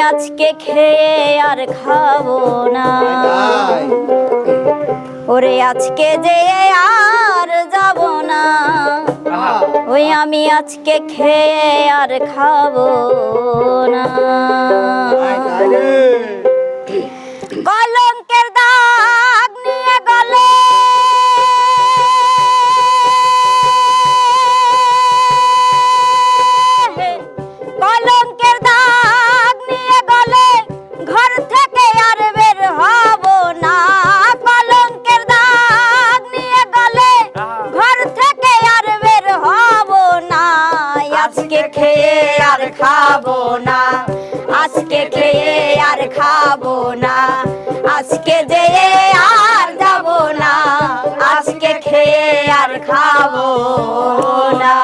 আজকে খেয়ে আর খাবো না, ওরে আজকে যে আর যাব না, ওই আমি আজকে খেয়ে আর খাবো না। কলঙ্কের দাগ নিয়ে গলে কলঙ্কের দাগ নিয়ে গলে ঘর থেকে আর বের হব না, কলঙ্কের দাগ নিয়ে গলে ঘর থেকে আর বের হব না, আজকে খেয়ে আর খাবো না, আজকে খেয়ে আর খাবো না, আজকে যে আর যাব না, আজকে খেয়ে আর খাবো না।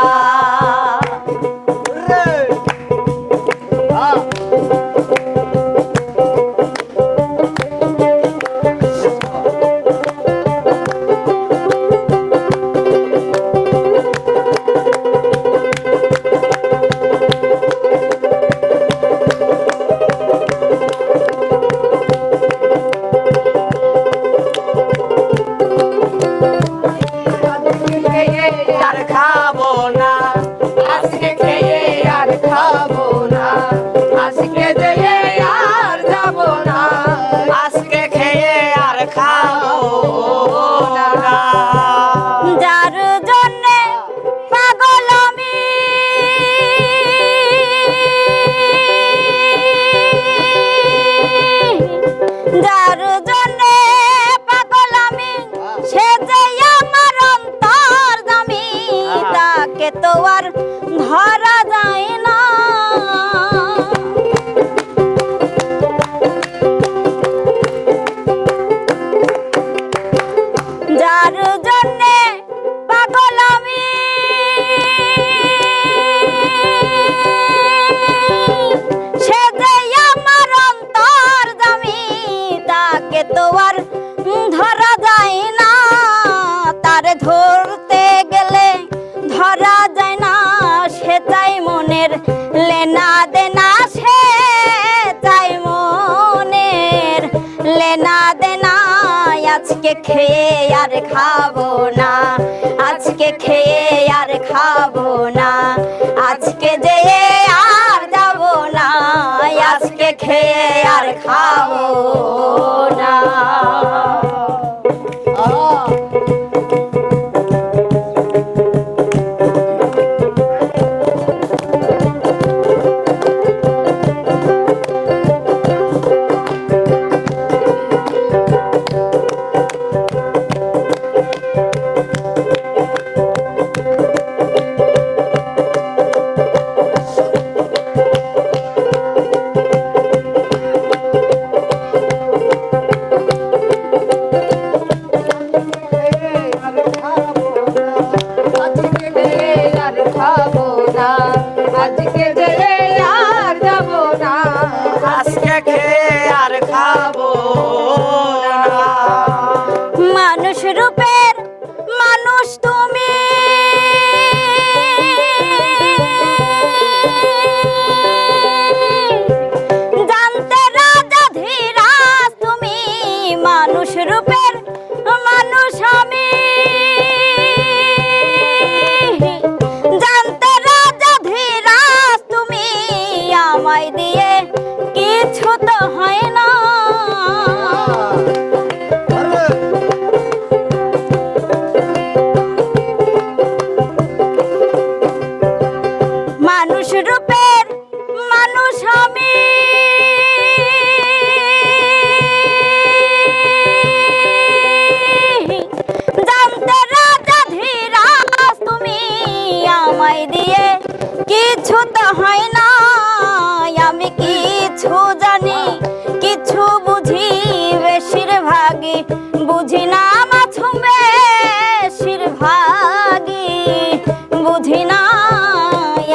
তো আর ধরা যায় না, যার জন্যে পাগল আমি, সে যে আমার অন্তর্যামী, তাকে তো আর ধরা যায় না, তারে ধরতে গেলে ধরা যায় না, সে চাই মনের লেনা দেনা, সে চাই মনের লেনা দেনা, আজকে খেয়ে আর খাবো না, আজকে খেয়ে আর খাবো না, আজকে যে আর যাব না, আজকে খেয়ে আর খাবো না। মানুষ রূপের মানুষ তুমি, জানতে রাজা ধীরাজ তুমি, মানুষ রূপের মানুষ আমি, জানতে রাজা ধীরাজ তুমি, আমায় দিয়ে কিছু তো হয় না, মানুষ রূপের মানুষ আমি, জানতে রাজা ধীরাজ তুমি, আমায় দিয়ে কিছু তো হয় না, আমি কিছু জানি কিছু বুঝি, বেশিরভাগই বুঝি না, মাছুম বেশিরভাগই বুঝি না,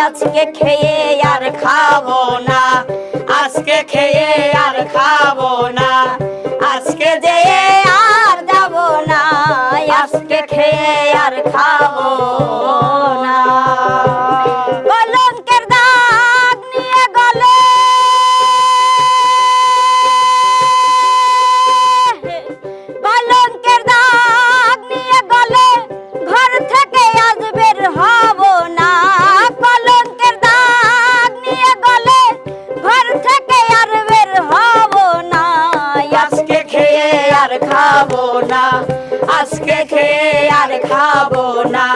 আজকে খেয়ে আর খাবো না, আজকে খেয়ে আর খাবো না, আজকে যে আর যাব না, আজকে খেয়ে আর খাবো না। কলঙ্কের দাগ নিয়ে গলে খাবো না,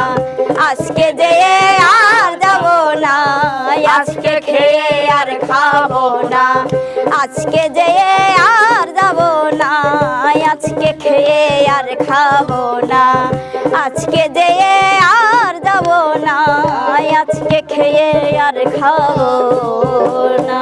আজকে যেয়ে আর যাবো না, আজকে খেয়ে আর খাবো না, আজকে যেয়ে আর যাবো না, আজকে খেয়ে আর খাবো না, আজকে যেয়ে আর যাবো না, আজকে খেয়ে আর খাবো না।